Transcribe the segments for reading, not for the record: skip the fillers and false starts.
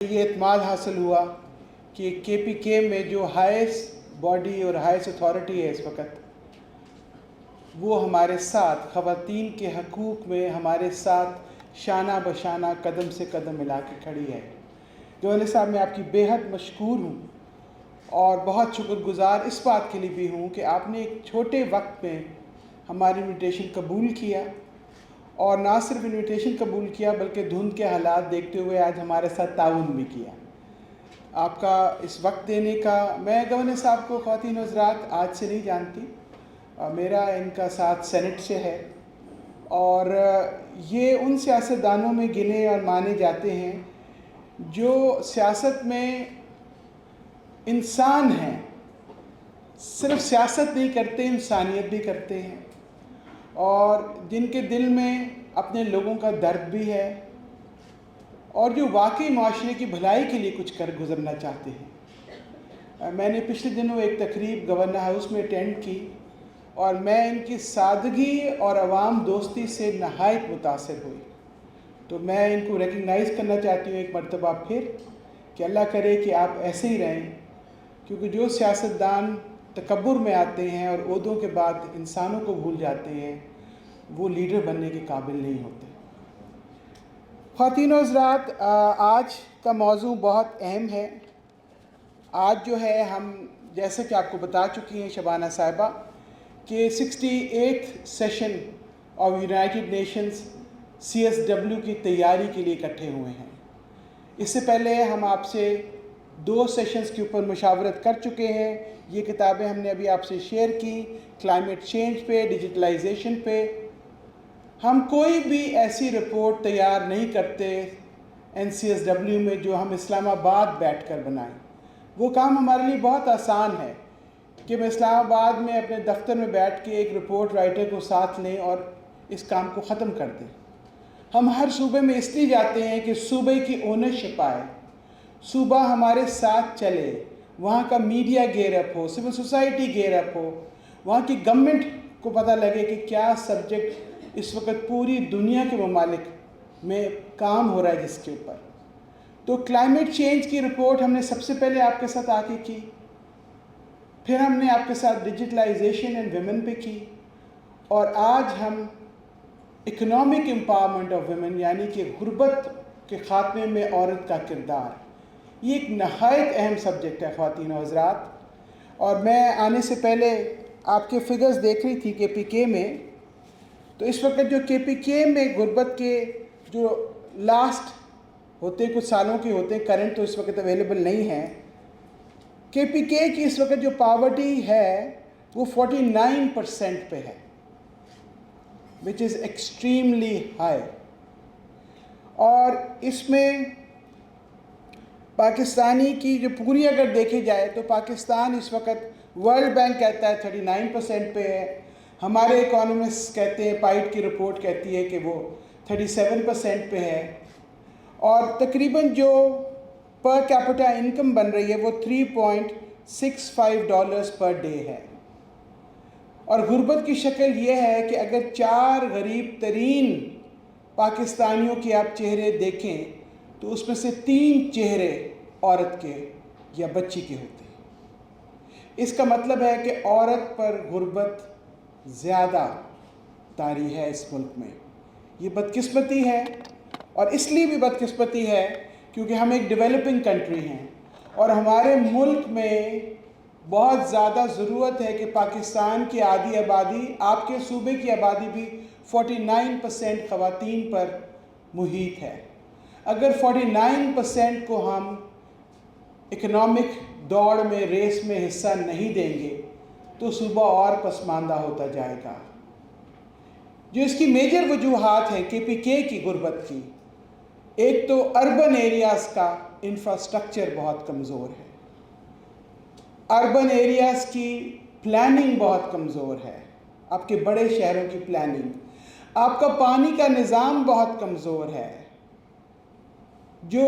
یہ اعتماد حاصل ہوا کہ کے پی کے میں جو ہائیسٹ باڈی اور ہائیسٹ اتھارٹی ہے اس وقت، وہ ہمارے ساتھ خواتین کے حقوق میں ہمارے ساتھ شانہ بشانہ قدم سے قدم ملا کے کھڑی ہے۔ گورنر صاحب، میں آپ کی بے حد مشکور ہوں اور بہت شکر گزار اس بات کے لیے بھی ہوں کہ آپ نے ایک چھوٹے وقت میں ہماری انویٹیشن قبول کیا، اور نہ صرف انویٹیشن قبول کیا بلکہ دھند کے حالات دیکھتے ہوئے آج ہمارے ساتھ تعاون بھی کیا۔ آپ کا اس وقت دینے کا، میں گورنر صاحب کو خواتین و حضرات آج سے نہیں جانتی، میرا ان کا ساتھ سینٹ سے ہے، اور یہ ان سیاستدانوں میں گنے اور مانے جاتے ہیں جو سیاست میں انسان ہیں، صرف سیاست نہیں کرتے، انسانیت بھی کرتے ہیں، اور جن کے دل میں اپنے لوگوں کا درد بھی ہے، اور جو واقعی معاشرے کی بھلائی کے لیے کچھ کر گزرنا چاہتے ہیں۔ میں نے پچھلے دنوں ایک تقریب گورنر ہاؤس میں اٹینڈ کی، اور میں ان کی سادگی اور عوام دوستی سے نہایت متاثر ہوئی۔ تو میں ان کو ریکگنائز کرنا چاہتی ہوں ایک مرتبہ پھر، کہ اللہ کرے کہ آپ ایسے ہی رہیں، کیونکہ جو سیاستدان تکبر میں آتے ہیں اور عہدوں کے بعد انسانوں کو بھول جاتے ہیں، وہ لیڈر بننے کے قابل نہیں ہوتے۔ خواتین و حضرات، آج کا موضوع بہت اہم ہے۔ آج جو ہے ہم، جیسے کہ آپ کو بتا چکی ہیں شبانہ صاحبہ، کہ 68 session of United nations CSW کی تیاری کے لیے اکٹھے ہوئے ہیں۔ اس سے پہلے ہم آپ سے 2 سیشنز کے اوپر مشاورت کر چکے ہیں۔ یہ کتابیں ہم نے ابھی آپ سے شیئر کی، کلائمیٹ چینج پہ، ڈیجیٹلائزیشن پہ۔ ہم کوئی بھی ایسی رپورٹ تیار نہیں کرتے NCSW میں جو ہم اسلام آباد بیٹھ کر بنائیں۔ وہ کام ہمارے لیے بہت آسان ہے کہ ہم اسلام آباد میں اپنے دفتر میں بیٹھ کے ایک رپورٹ رائٹر کو ساتھ لیں اور اس کام کو ختم کر دیں۔ ہم ہر صوبے میں اس لیے جاتے ہیں کہ صوبے کی اونرشپ آئے، صوبہ ہمارے ساتھ چلے، وہاں کا میڈیا گیئر اپ ہو، سول سوسائٹی گیئر اپ ہو، وہاں کی گورنمنٹ کو پتہ لگے کہ کیا سبجیکٹ اس وقت پوری دنیا کے ممالک میں کام ہو رہا ہے جس کے اوپر۔ تو کلائمیٹ چینج کی رپورٹ ہم نے سب سے پہلے آپ کے ساتھ آ کے کی، پھر ہم نے آپ کے ساتھ ڈیجیٹلائزیشن اینڈ ویمن پہ کی، اور آج ہم اکنامک امپاورمنٹ آف ویمن، یعنی کہ غربت کے خاتمے میں عورت کا کردار۔ یہ ایک نہایت اہم سبجیکٹ ہے خواتین و حضرات، اور میں آنے سے پہلے آپ کے فگرز دیکھ رہی تھی KPK میں، تو اس وقت جو KPK میں غربت کے جو لاسٹ ہوتے کچھ سالوں کے ہوتے ہیں، کرنٹ تو اس وقت اویلیبل نہیں ہیں، KPK کی اس وقت جو پاورٹی ہے وہ 49% پہ ہے، which is extremely high۔ اور اس میں پاکستانی کی جو پوری اگر دیکھی جائے تو پاکستان اس وقت ورلڈ بینک کہتا ہے 39% پہ ہے، ہمارے اکانومسٹ کہتے ہیں، پائٹ کی رپورٹ کہتی ہے کہ وہ 37% پہ ہے، اور تقریباً جو پر کیپٹا انکم بن رہی ہے وہ $3.65 پر ڈے ہے۔ اور غربت کی شکل یہ ہے کہ اگر 4 غریب ترین پاکستانیوں کے آپ چہرے دیکھیں تو اس میں سے 3 چہرے عورت کے یا بچی کے ہوتے ہیں۔ اس کا مطلب ہے کہ عورت پر غربت زیادہ طاری ہے اس ملک میں۔ یہ بدقسمتی ہے، اور اس لیے بھی بدقسمتی ہے کیونکہ ہم ایک ڈیولپنگ کنٹری ہیں، اور ہمارے ملک میں بہت زیادہ ضرورت ہے کہ پاکستان کی آدھی آبادی، آپ کے صوبے کی آبادی بھی 49% خواتین پر محیط ہے۔ اگر 49% کو ہم اکنامک دوڑ میں، ریس میں حصہ نہیں دیں گے تو صوبہ اور پسماندہ ہوتا جائے گا۔ جو اس کی میجر وجوہات ہیں KPK کی غربت کی، ایک تو اربن ایریاز کا انفراسٹرکچر بہت کمزور ہے، اربن ایریاز کی پلاننگ بہت کمزور ہے، آپ کے بڑے شہروں کی پلاننگ، آپ کا پانی کا نظام بہت کمزور ہے، جو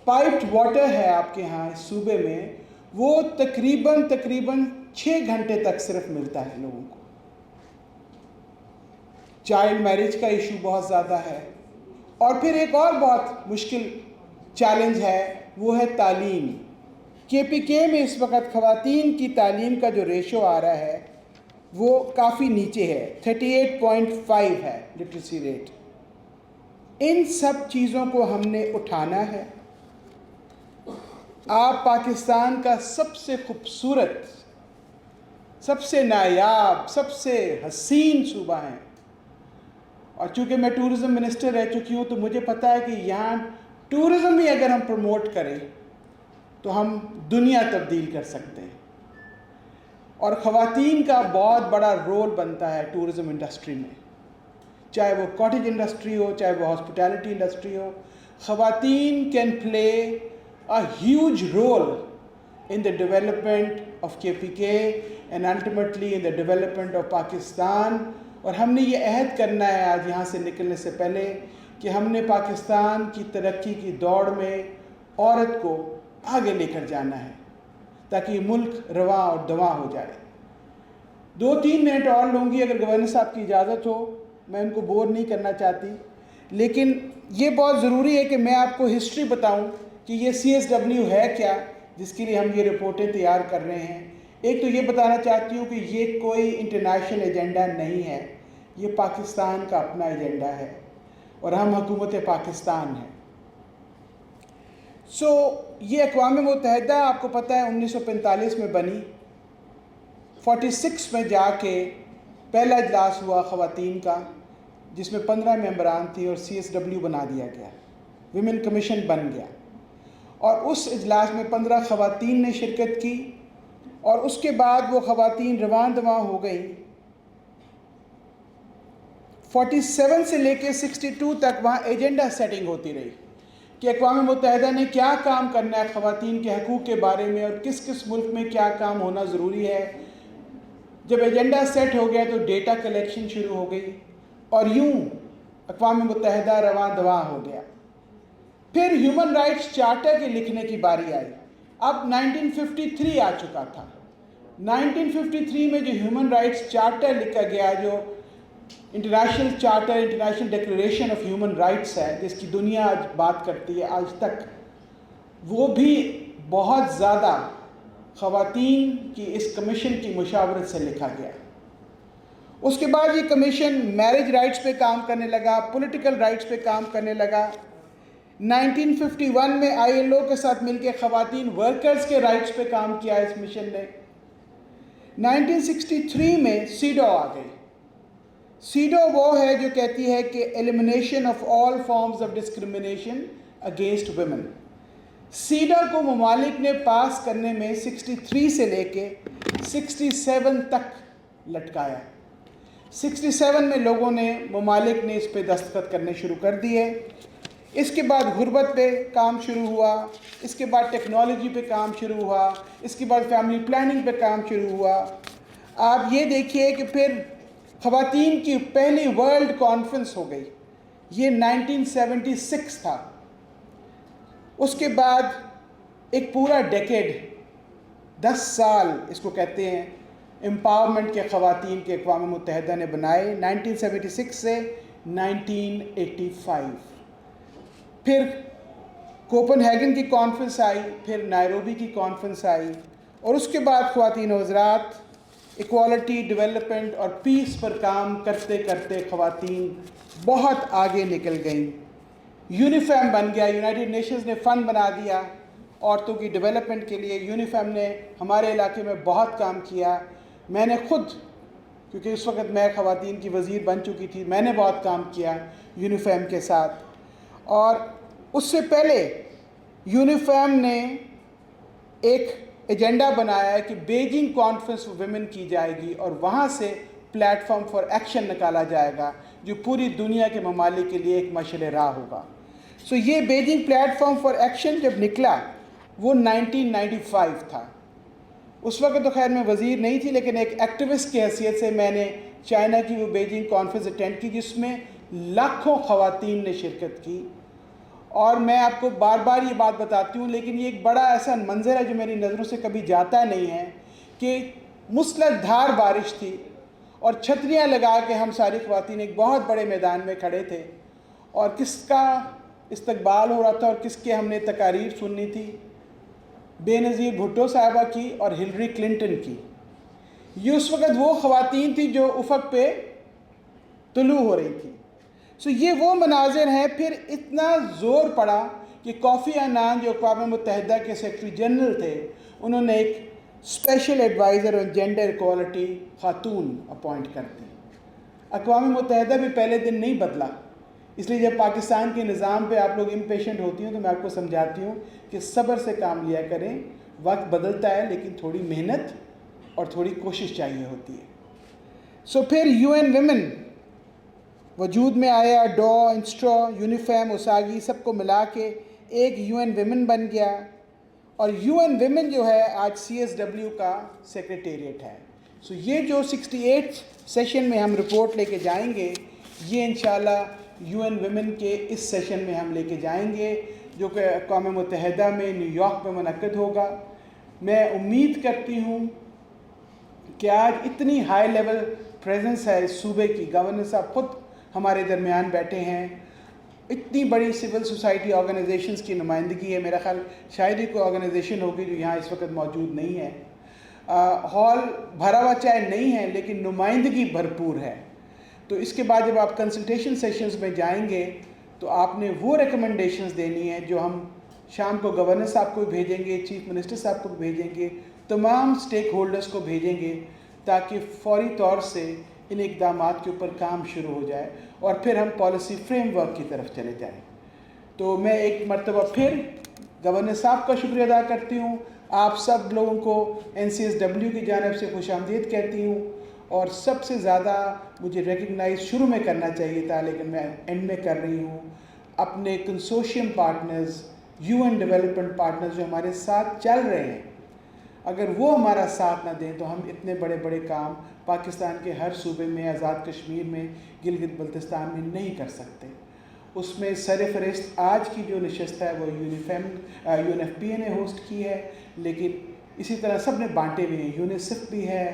پائپڈ واٹر ہے آپ کے ہاں اس صوبے میں وہ تقریباً 6 گھنٹے تک صرف ملتا ہے لوگوں کو۔ چائلڈ میرج کا ایشو بہت زیادہ ہے، اور پھر ایک اور بہت مشکل چیلنج ہے وہ ہے تعلیم۔ کے پی کے میں اس وقت خواتین کی تعلیم کا جو ریشو آ رہا ہے وہ کافی نیچے ہے، 38.5 ہے لٹریسی ریٹ۔ ان سب چیزوں کو ہم نے اٹھانا ہے۔ آپ پاکستان کا سب سے خوبصورت، سب سے نایاب، سب سے حسین صوبہ ہیں، اور چونکہ میں ٹورزم منسٹر رہ چکی ہوں تو مجھے پتہ ہے کہ یہاں ٹورزم ہی اگر ہم پروموٹ کریں تو ہم دنیا تبدیل کر سکتے ہیں، اور خواتین کا بہت بڑا رول بنتا ہے ٹورزم انڈسٹری میں، چاہے وہ کاٹیج انڈسٹری ہو، چاہے وہ ہاسپٹیلٹی انڈسٹری ہو۔ خواتین can play a huge role in the development of KPK and ultimately in the development of Pakistan۔ اور ہم نے یہ عہد کرنا ہے آج یہاں سے نکلنے سے پہلے کہ ہم نے پاکستان کی ترقی کی دوڑ میں عورت کو آگے لے کر جانا ہے تاکہ یہ ملک رواں اور دواں ہو جائے۔ 2-3 منٹ اور لوں گی اگر گورنر صاحب کی اجازت ہو، میں ان کو بور نہیں کرنا چاہتی، لیکن یہ بہت ضروری ہے کہ میں آپ کو ہسٹری بتاؤں کہ یہ CSW ہے کیا جس کے لیے ہم یہ رپورٹیں تیار کر رہے ہیں۔ ایک تو یہ بتانا چاہتی ہوں کہ یہ کوئی انٹرنیشنل ایجنڈا نہیں ہے، یہ پاکستان کا اپنا ایجنڈا ہے اور ہم حکومت پاکستان ہیں۔ یہ اقوام متحدہ آپ کو پتہ ہے 1945 میں بنی، 46 میں جا کے پہلا اجلاس ہوا خواتین کا جس میں 15 ممبران تھی اور CSW بنا دیا گیا، ویمن کمیشن بن گیا، اور اس اجلاس میں 15 خواتین نے شرکت کی، اور اس کے بعد وہ خواتین رواں دواں ہو گئیں۔ 47 سے لے کے 62 تک وہاں ایجنڈا سیٹنگ ہوتی رہی کہ اقوام متحدہ نے کیا کام کرنا ہے خواتین کے حقوق کے بارے میں اور کس کس ملک میں کیا کام ہونا ضروری ہے۔ جب ایجنڈا سیٹ ہو گیا تو ڈیٹا کلیکشن شروع ہو گئی، اور یوں اقوام متحدہ رواں دواں ہو گیا۔ پھر ہیومن رائٹس چارٹر کے لکھنے کی باری آئی۔ اب 1953 آ چکا تھا۔ 1953 میں جو ہیومن رائٹس چارٹر لکھا گیا، جو international charter, international declaration of human rights ہے جس کی دنیا آج بات کرتی ہے آج تک، وہ بھی بہت زیادہ خواتین کی اس کمیشن کی مشاورت سے لکھا گیا۔ اس کے بعد یہ کمیشن میرج رائٹس پہ کام کرنے لگا، پولیٹیکل رائٹس پہ کام کرنے لگا۔ 1951 میں ILO کے ساتھ مل کے خواتین ورکرز کے رائٹس پہ کام کیا اس مشن نے۔ 1963 میں سیڈو آ گئی۔ سیڈو وہ ہے جو کہتی ہے کہ elimination of all forms of discrimination against women. CEDAW کو ممالک نے پاس کرنے میں 63 سے لے کے 67 تک لٹکایا۔ 67 میں لوگوں نے، ممالک نے اس پہ دستخط کرنے شروع کر دیے۔ اس کے بعد غربت پہ کام شروع ہوا، اس کے بعد ٹیکنالوجی پہ کام شروع ہوا، اس کے بعد فیملی پلاننگ پہ کام شروع ہوا۔ آپ یہ دیکھیے کہ پھر خواتین کی پہلی ورلڈ کانفرنس ہو گئی، یہ 1976 تھا۔ اس کے بعد ایک پورا ڈیکیڈ، 10 سال اس کو کہتے ہیں امپاورمنٹ کے خواتین کے اقوام متحدہ نے بنائے، 1976 سے 1985۔ پھر کوپن ہیگن کی کانفرنس آئی، پھر نائروبی کی کانفرنس آئی، اور اس کے بعد خواتین و حضرات ایکوالٹی، ڈیولپمنٹ اور پیس پر کام کرتے کرتے خواتین بہت آگے نکل گئیں۔ یونیفیم بن گیا، یونائٹڈ نیشنز نے فنڈ بنا دیا عورتوں کی ڈیولپمنٹ کے لیے۔ یونیفیم نے ہمارے علاقے میں بہت کام کیا۔ میں نے خود، کیونکہ اس وقت میں خواتین کی وزیر بن چکی تھی، میں نے بہت کام کیا یونیفیم کے ساتھ۔ اور اس سے پہلے یونیفیم نے ایک ایجنڈا بنایا ہے کہ بیجنگ کانفرنس ویمن کی جائے گی، اور وہاں سے پلیٹ فارم فار ایکشن نکالا جائے گا جو پوری دنیا کے ممالک کے لیے ایک مشعل راہ ہوگا۔ یہ Beijing plate form for action جب نکلا وہ 1995 تھا۔ اس وقت تو خیر میں وزیر نہیں تھی، لیکن ایک ایکٹیوسٹ کی حیثیت سے میں نے چائنا کی وہ بیجنگ کانفرنس اٹینڈ کی جس میں لاکھوں خواتین نے شرکت کی۔ اور میں آپ کو بار بار یہ بات بتاتی ہوں، لیکن یہ ایک بڑا ایسا منظر ہے جو میری نظروں سے کبھی جاتا نہیں ہے کہ مسلسل دھار بارش تھی اور چھتریاں لگا کے ہم ساری خواتین ایک بہت بڑے میدان میں کھڑے تھے، اور کس کا استقبال ہو رہا تھا اور کس کے ہم نے تقاریر سننی تھی؟ بے نظیر بھٹو صاحبہ کی اور ہلری کلنٹن کی۔ یہ اس وقت وہ خواتین تھی جو افق پہ طلوع ہو رہی تھی۔ یہ وہ مناظر ہیں۔ پھر اتنا زور پڑا کہ کوفی عنان جو اقوام متحدہ کے سیکرٹری جنرل تھے، انہوں نے ایک special adviser on gender equality خاتون اپوائنٹ کر دی۔ اقوام متحدہ بھی پہلے دن نہیں بدلا، اس لیے جب پاکستان کے نظام پہ آپ لوگ امپیشنٹ ہوتی ہیں تو میں آپ کو سمجھاتی ہوں کہ صبر سے کام لیا کریں۔ وقت بدلتا ہے لیکن تھوڑی محنت اور تھوڑی کوشش چاہیے ہوتی ہے۔ پھر یو این ویمن وجود میں آیا، ڈو، انسٹرو، یونیفیم، اوساگی سب کو ملا کے ایک یو این ویمن بن گیا، اور یو این ویمن جو ہے آج سی ایس ڈبلیو کا سیکریٹریٹ ہے۔ یہ جو 68 سیشن میں ہم رپورٹ لے کے جائیں گے، یہ انشاءاللہ یو این ویمن کے اس سیشن میں ہم لے کے جائیں گے، جو کہ اقوام متحدہ میں نیو یارک میں منعقد ہوگا۔ میں امید کرتی ہوں کہ آج اتنی ہائی لیول پریزنس ہے اس صوبے کی، گورنر صاحب خود ہمارے درمیان بیٹھے ہیں، اتنی بڑی سول سوسائٹی آرگنائزیشنز کی نمائندگی ہے۔ میرا خیال شاید ہی کوئی آرگنائزیشن ہوگی جو یہاں اس وقت موجود نہیں ہے۔ ہال بھرا ہوا چاہے نہیں ہے لیکن نمائندگی بھرپور ہے۔ تو اس کے بعد جب آپ کنسلٹیشن سیشنز میں جائیں گے تو آپ نے وہ ریکمنڈیشنز دینی ہے جو ہم شام کو گورنر صاحب کو بھیجیں گے، چیف منسٹر صاحب کو بھیجیں گے، تمام سٹیک ہولڈرز کو بھیجیں گے، تاکہ فوری طور سے ان اقدامات کے اوپر کام شروع ہو جائے اور پھر ہم پالیسی فریم ورک کی طرف چلے جائیں۔ تو میں ایک مرتبہ پھر گورنر صاحب کا شکریہ ادا کرتی ہوں، آپ سب لوگوں کو این سی ایس ڈبلیو کی جانب سے خوش آمدید کہتی ہوں، اور سب سے زیادہ مجھے ریکگنائز شروع میں کرنا چاہیے تھا لیکن میں اینڈ میں کر رہی ہوں، اپنے consortium partners, U N development partners جو ہمارے ساتھ چل رہے ہیں، اگر وہ ہمارا ساتھ نہ دیں تو ہم اتنے بڑے بڑے کام پاکستان کے ہر صوبے میں، آزاد کشمیر میں، گلگت بلتستان میں نہیں کر سکتے۔ اس میں سر فہرست آج کی جو نشست ہے وہ یو این ایف پی اے نے ہوسٹ کی ہے، لیکن اسی طرح سب نے بانٹے ہوئے ہیں، یونیسیف بھی ہے،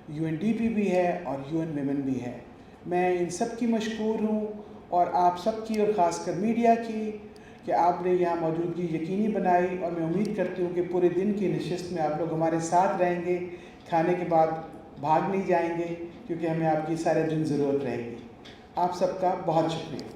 یو این ڈی پی بھی ہے اور یو این ویمن بھی ہے۔ میں ان سب کی مشکور ہوں، اور آپ سب کی، اور خاص کر میڈیا کی، کہ آپ نے یہاں موجودگی یقینی بنائی، اور میں امید کرتی ہوں کہ پورے دن کی نشست میں آپ لوگ ہمارے ساتھ رہیں گے، کھانے کے بعد بھاگ نہیں جائیں گے، کیونکہ ہمیں آپ کی سارے دن ضرورت رہے گی۔ آپ سب کا بہت شکریہ۔